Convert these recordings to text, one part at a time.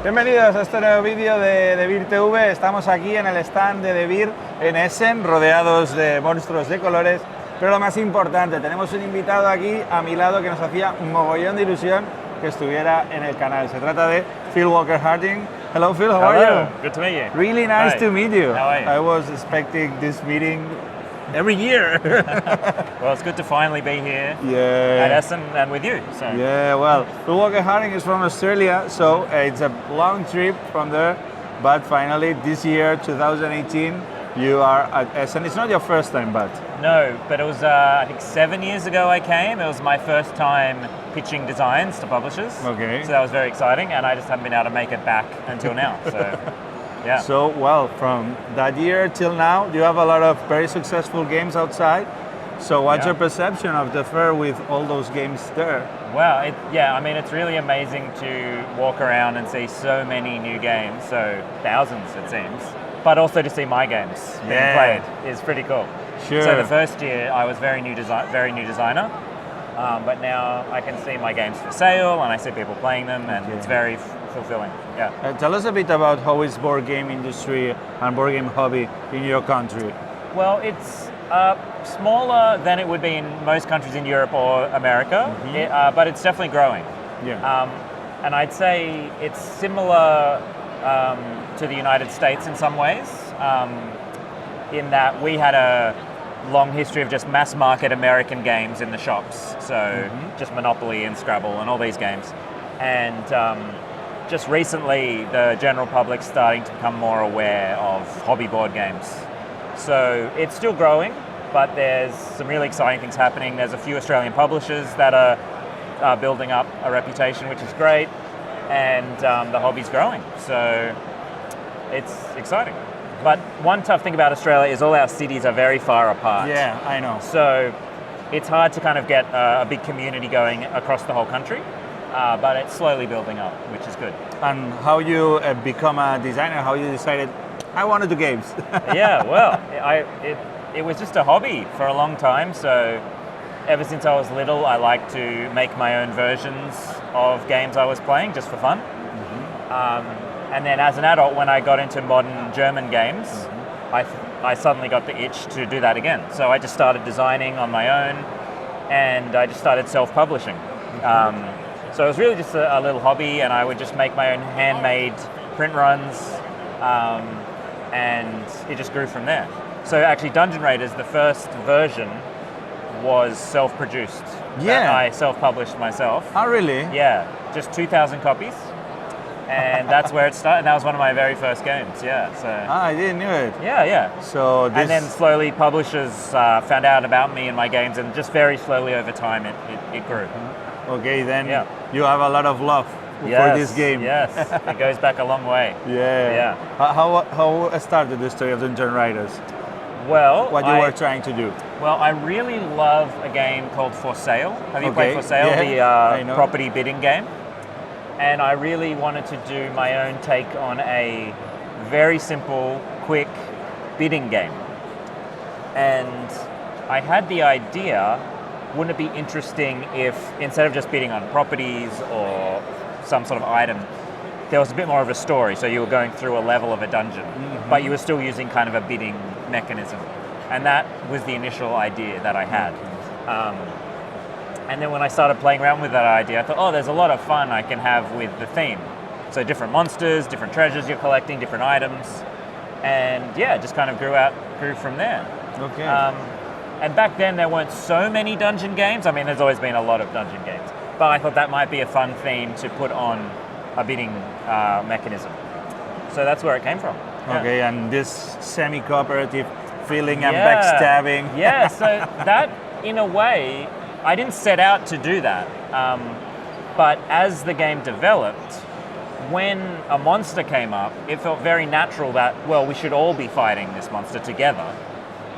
Bienvenidos a este nuevo vídeo de Devir TV. Estamos aquí en el stand de Devir en Essen, rodeados de monstruos de colores. Pero lo más importante, tenemos un invitado aquí a mi lado que nos hacía un mogollón de ilusión que estuviera en el canal. Se trata de Phil Walker Harding. Hello Phil, how are you? Good to meet you. Really nice to meet you. How are you? I was expecting this meeting every year. Well, it's good to finally be here Yeah. at Essen and with you. So. Yeah, well, Phil Walker Harding is from Australia, so it's a long trip from there. But finally, this year, 2018, you are at Essen. It's not your first time, but... No, but it was, I think 7 years ago I came. It was my first time pitching designs to publishers. Okay. So that was very exciting, and I just haven't been able to make it back until now. So, yeah. So, well, from that year till now, you have a lot of very successful games outside. So what's your perception of the fair with all those games there? Well, I mean, it's really amazing to walk around and see so many new games, so thousands it seems, but also to see my games being played is pretty cool. Sure. So the first year I was very new designer, but now I can see my games for sale and I see people playing them, and it's very fulfilling. Yeah. Tell us a bit about how is board game industry and board game hobby in your country. Well, it's smaller than it would be in most countries in Europe or America, but it's definitely growing. Yeah. And I'd say it's similar to the United States in some ways, in that we had a long history of just mass market American games in the shops. So just Monopoly and Scrabble and all these games. And just recently, the general public's starting to become more aware of hobby board games. So it's still growing, but there's some really exciting things happening. There's a few Australian publishers that are building up a reputation, which is great, and the hobby's growing. So it's exciting. But one tough thing about Australia is all our cities are very far apart. Yeah, I know. So it's hard to kind of get a big community going across the whole country, but it's slowly building up, which is good. And how you become a designer, how you decided, I want to do games. Yeah, well, it was just a hobby for a long time. So ever since I was little, I liked to make my own versions of games I was playing just for fun. And then as an adult, when I got into modern German games, I suddenly got the itch to do that again. So I just started designing on my own, and I just started self-publishing. So it was really just a little hobby, and I would just make my own handmade print runs, and it just grew from there. So actually Dungeon Raiders, the first version, was self-produced. Yeah. I self-published myself. Oh, really? Yeah, just 2,000 copies. And that's where it started. That was one of my very first games, yeah. So. I didn't know it. Yeah. So this... And then slowly publishers found out about me and my games, and just very slowly over time it grew. Okay, then you have a lot of love for this game. Yes, it goes back a long way. Yeah. How started the story of Dungeon Raiders? Well, what you were trying to do? Well, I really love a game called For Sale. Have you played For Sale, the property bidding game? And I really wanted to do my own take on a very simple, quick bidding game. And I had the idea, wouldn't it be interesting if instead of just bidding on properties or some sort of item, there was a bit more of a story. So you were going through a level of a dungeon, but you were still using kind of a bidding mechanism. And that was the initial idea that I had. And then when I started playing around with that idea, I thought, oh, there's a lot of fun I can have with the theme. So different monsters, different treasures you're collecting, different items. And yeah, it just kind of grew from there. Okay. And back then there weren't so many dungeon games. I mean, there's always been a lot of dungeon games. But I thought that might be a fun theme to put on a bidding mechanism. So that's where it came from. Okay, and this semi-cooperative feeling and backstabbing. Yeah, so that, in a way, I didn't set out to do that, but as the game developed, when a monster came up, it felt very natural that, well, we should all be fighting this monster together.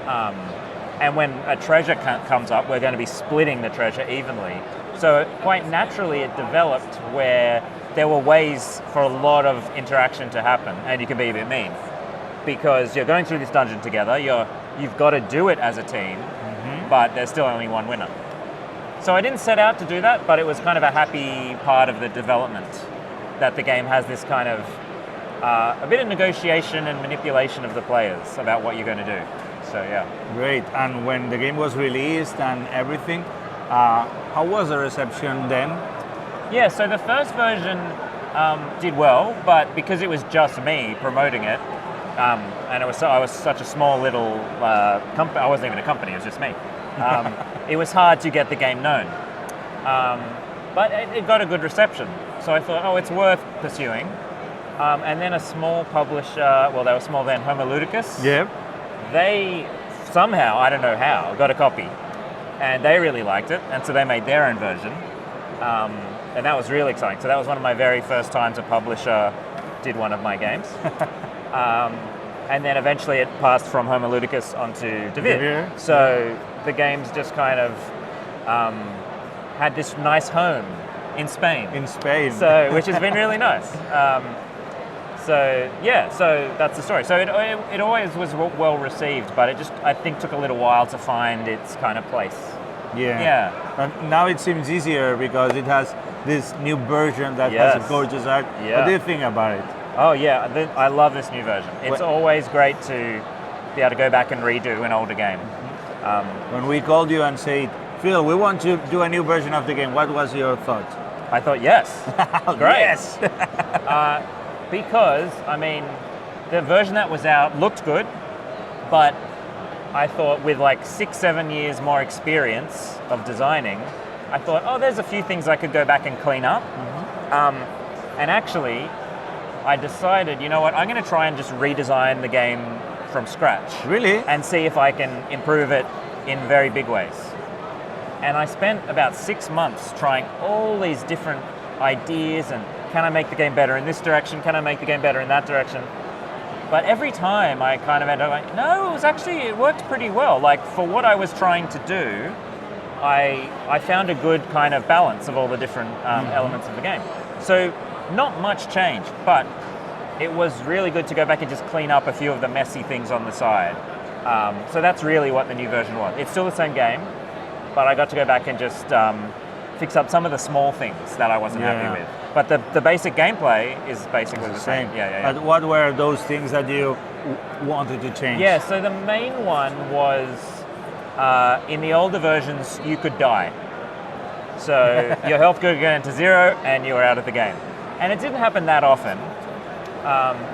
And when a treasure comes up, we're going to be splitting the treasure evenly. So quite naturally it developed where there were ways for a lot of interaction to happen, and you can be a bit mean. Because you're going through this dungeon together, you've got to do it as a team, but there's still only one winner. So I didn't set out to do that, but it was kind of a happy part of the development that the game has this kind of a bit of negotiation and manipulation of the players about what you're going to do. So yeah. Great. And when the game was released and everything, how was the reception then? Yeah, so the first version did well, but because it was just me promoting it, and I was such a small little company, I wasn't even a company, it was just me. It was hard to get the game known. But it got a good reception. So I thought, oh, it's worth pursuing. And then a small publisher, well, they were small then, Homo Ludicus. Yep. They somehow, I don't know how, got a copy. And they really liked it, and so they made their own version. And that was really exciting. So that was one of my very first times a publisher did one of my games. And then eventually it passed from Homo Ludicus onto Devir. So the game's just kind of had this nice home in Spain. In Spain. So, which has been really nice. So yeah, so that's the story. So it always was well received, but it just, I think, took a little while to find its kind of place. Yeah. Yeah. And now it seems easier because it has this new version that has a gorgeous art. Yeah. What do you think about it? Oh yeah, I love this new version. It's always great to be able to go back and redo an older game. When we called you and said, Phil, we want to do a new version of the game, what was your thought? I thought, yes. Great. Yes. Because, I mean, the version that was out looked good, but I thought with like 6-7 years more experience of designing, I thought, oh, there's a few things I could go back and clean up. And actually, I decided, you know what, I'm going to try and just redesign the game from scratch. Really? And see if I can improve it in very big ways. And I spent about 6 months trying all these different ideas and can I make the game better in this direction? Can I make the game better in that direction? But every time I kind of ended up like, no, it worked pretty well. Like for what I was trying to do, I found a good kind of balance of all the different elements of the game. So not much changed, but it was really good to go back and just clean up a few of the messy things on the side. So that's really what the new version was. It's still the same game, but I got to go back and just fix up some of the small things that I wasn't happy with. But the basic gameplay is basically the same. Yeah. But what were those things that you wanted to change? Yeah, so the main one was, in the older versions, you could die. So your health could go into 0 and you were out of the game. And it didn't happen that often.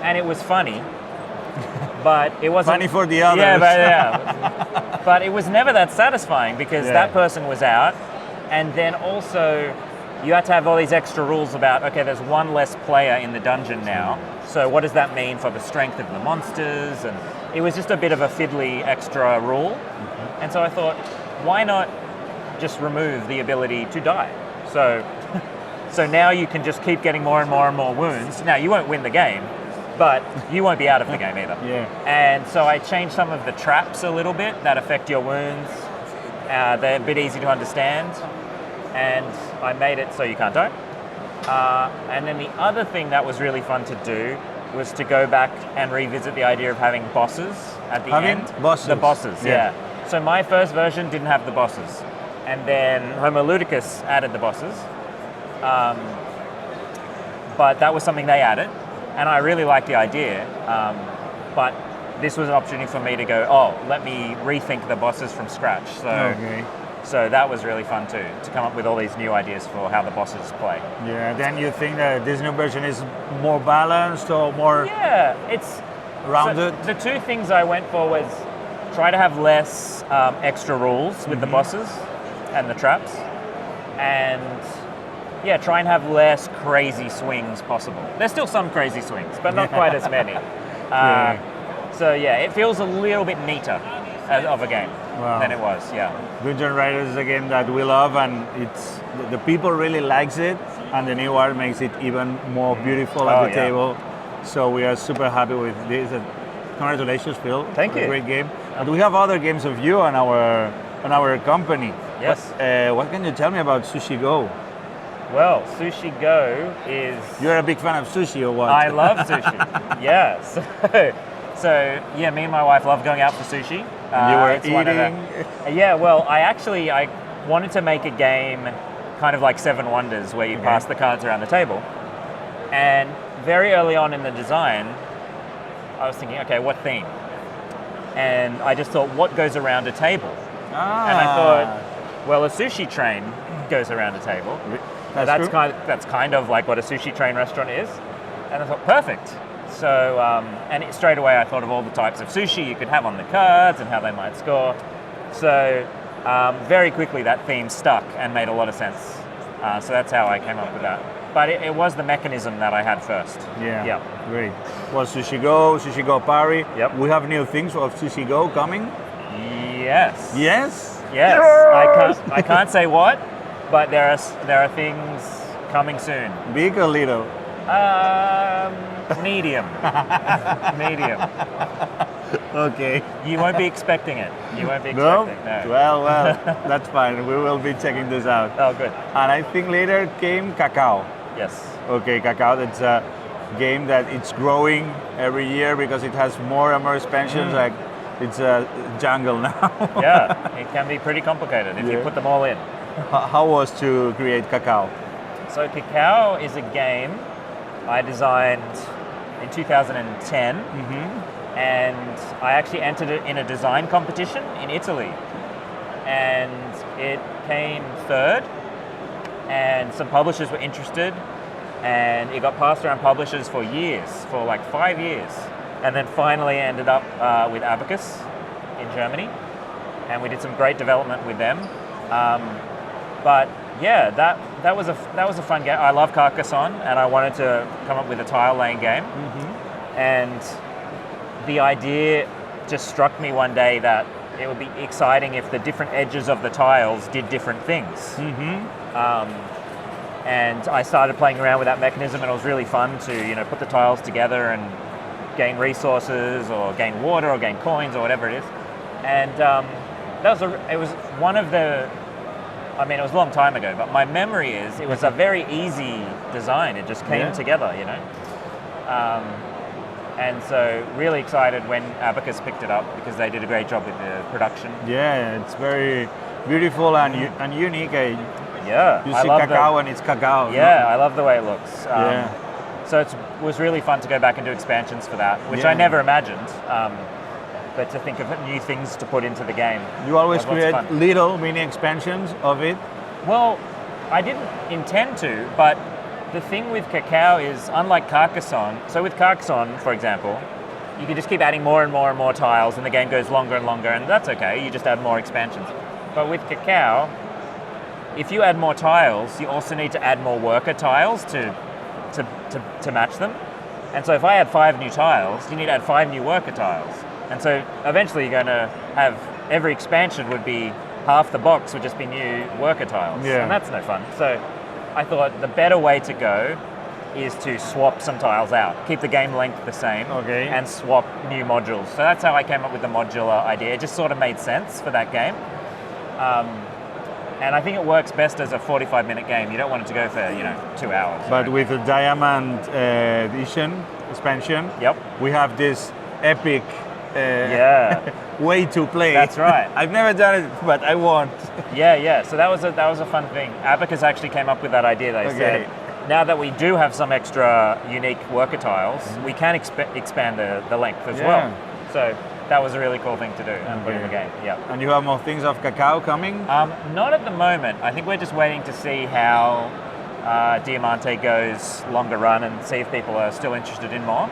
And it was funny. But it wasn't... Funny for the others. Yeah. But it was never that satisfying because that person was out. And then also, you had to have all these extra rules about, okay, there's one less player in the dungeon now. So what does that mean for the strength of the monsters? And it was just a bit of a fiddly extra rule. And so I thought, why not just remove the ability to die? So now you can just keep getting more and more and more wounds. Now, you won't win the game, but you won't be out of the game either. And so I changed some of the traps a little bit that affect your wounds. They're a bit easy to understand. And I made it so you can't die. And then the other thing that was really fun to do was to go back and revisit the idea of having bosses at the end. Bosses. The bosses, yeah. So my first version didn't have the bosses. And then Homo Ludicus added the bosses. But that was something they added. And I really liked the idea. But this was an opportunity for me to go, let me rethink the bosses from scratch. So that was really fun too, to come up with all these new ideas for how the bosses play. Yeah, then you think that this new version is more balanced or more it's rounded? So the two things I went for was try to have less extra rules with the bosses and the traps, and try and have less crazy swings possible. There's still some crazy swings, but not quite as many. So it feels a little bit neater of a game than it was. Dungeon Riders is a game that we love, and the people really likes it, and the new art makes it even more beautiful at the table. So we are super happy with this. Congratulations, Phil. Thank you. Great game. And we have other games of you on our company. Yes. What can you tell me about Sushi Go? Well, Sushi Go is... You're a big fan of sushi or what? I love sushi. So me and my wife love going out for sushi. You were eating? I wanted to make a game kind of like Seven Wonders where you pass the cards around the table. And very early on in the design, I was thinking, okay, what theme? And I just thought, what goes around a table? And I thought, well, a sushi train goes around a table. That's kind of like what a sushi train restaurant is. And I thought, perfect. So, straight away I thought of all the types of sushi you could have on the cards and how they might score. So very quickly that theme stuck and made a lot of sense. So that's how I came up with that. But it was the mechanism that I had first. Yeah. Great. Well, Sushi Go Party. Yep. We have new things of Sushi Go coming. Yes. Yes? Yes. I can't say what, but there are things coming soon. Big or little? Medium. Medium. Okay. You won't be expecting it. You won't be No? expecting it. No. Well, that's fine. We will be checking this out. Oh, good. And I think later came Cacao. Yes. Okay, Cacao, that's a game that it's growing every year because it has more and more expansions. Like it's a jungle now. Yeah, it can be pretty complicated if you put them all in. How was to create Cacao? So Cacao is a game I designed in 2010, and I actually entered it in a design competition in Italy, and it came third, and some publishers were interested, and it got passed around publishers for years, for like 5 years, and then finally ended up with Abacus in Germany, and we did some great development with them. But yeah, that was a fun game. I love Carcassonne, and I wanted to come up with a tile laying game. And the idea just struck me one day that it would be exciting if the different edges of the tiles did different things. And I started playing around with that mechanism, and it was really fun to put the tiles together and gain resources or gain water or gain coins or whatever it is. And it was one of the. I mean, it was a long time ago, but my memory is it was a very easy design. It just came together, And so really excited when Abacus picked it up because they did a great job with the production. Yeah, it's very beautiful and unique. Yeah. You see Cacao and it's Cacao. Yeah, I love the way it looks. So it was really fun to go back and do expansions for that, which I never imagined. But to think of new things to put into the game. You always create little mini expansions of it? Well, I didn't intend to, but the thing with Cacao is, unlike Carcassonne, so with Carcassonne, for example, you can just keep adding more and more and more tiles and the game goes longer and longer, and that's okay, you just add more expansions. But with Cacao, if you add more tiles, you also need to add more worker tiles to match them. And so if I add 5 new tiles, you need to add 5 new worker tiles. And so eventually you're going to have, every expansion would be, half the box would just be new worker tiles. And that's no fun. So I thought the better way to go is to swap some tiles out, keep the game length the same, and swap new modules. So that's how I came up with the modular idea. It just sort of made sense for that game. And I think it works best as a 45-minute game. You don't want it to go for 2 hours. But with the Diamond Edition expansion, we have this epic way to play. That's right. I've never done it, but I want. So that was a fun thing. Abacus actually came up with that idea. They said, now that we do have some extra unique worker tiles, we can expand the length as well. So that was a really cool thing to do and put in the game. And you have more things of Cacao coming? Not at the moment. I think we're just waiting to see how Diamante goes longer run and see if people are still interested in more.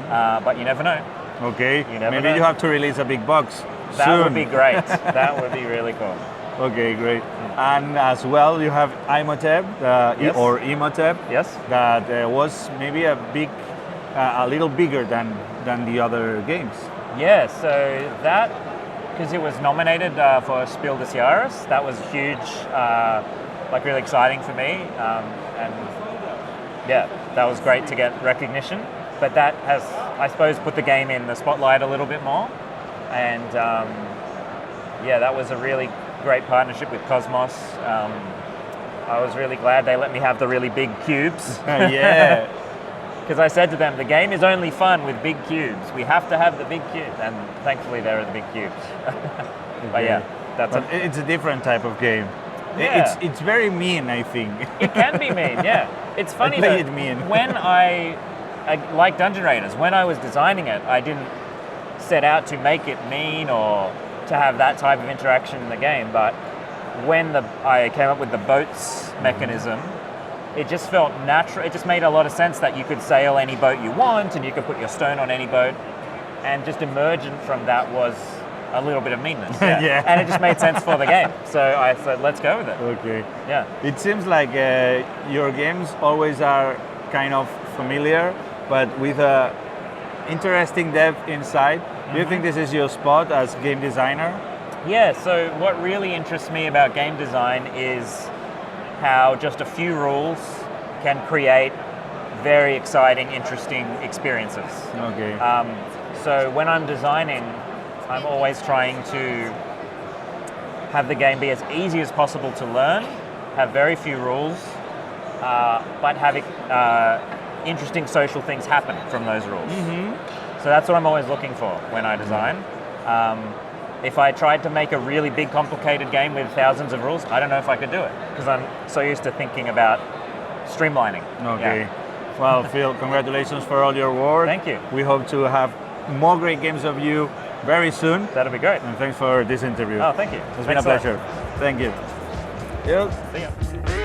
But you never know. Okay, maybe you have to release a big box That soon. would be great. That would be really cool. Okay, great. And as well, you have Imhotep, or Imhotep. That was maybe a little bigger than the other games. Yeah, so that, because it was nominated for Spiel des Jahres, that was huge, really exciting for me. And that was great to get recognition. But that has, I suppose, put the game in the spotlight a little bit more. And that was a really great partnership with Cosmos. I was really glad they let me have the really big cubes. Because I said to them, the game is only fun with big cubes. We have to have the big cubes. And thankfully there are the big cubes. But it's a different type of game. Yeah. It's very mean, I think. It can be mean, yeah. It's funny I play though, it mean. when I like Dungeon Raiders, when I was designing it, I didn't set out to make it mean or to have that type of interaction in the game, but when I came up with the boats mechanism, it just felt natural. It just made a lot of sense that you could sail any boat you want and you could put your stone on any boat, and just emergent from that was a little bit of meanness. Yeah. Yeah. And it just made sense for the game. So I said, let's go with it. Okay. Yeah. It seems like your games always are kind of familiar, but with a interesting depth inside. Do you think this is your spot as game designer? Yeah, so what really interests me about game design is how just a few rules can create very exciting, interesting experiences. Okay. So when I'm designing, I'm always trying to have the game be as easy as possible to learn, have very few rules, but have interesting social things happen from those rules. So that's what I'm always looking for when I design. If I tried to make a really big, complicated game with thousands of rules, I don't know if I could do it, because I'm so used to thinking about streamlining. Okay. Yeah. Well, Phil, congratulations for all your work. Thank you. We hope to have more great games of you very soon. That'll be great. And thanks for this interview. Oh, thank you. It's been a pleasure. Thank you. See ya.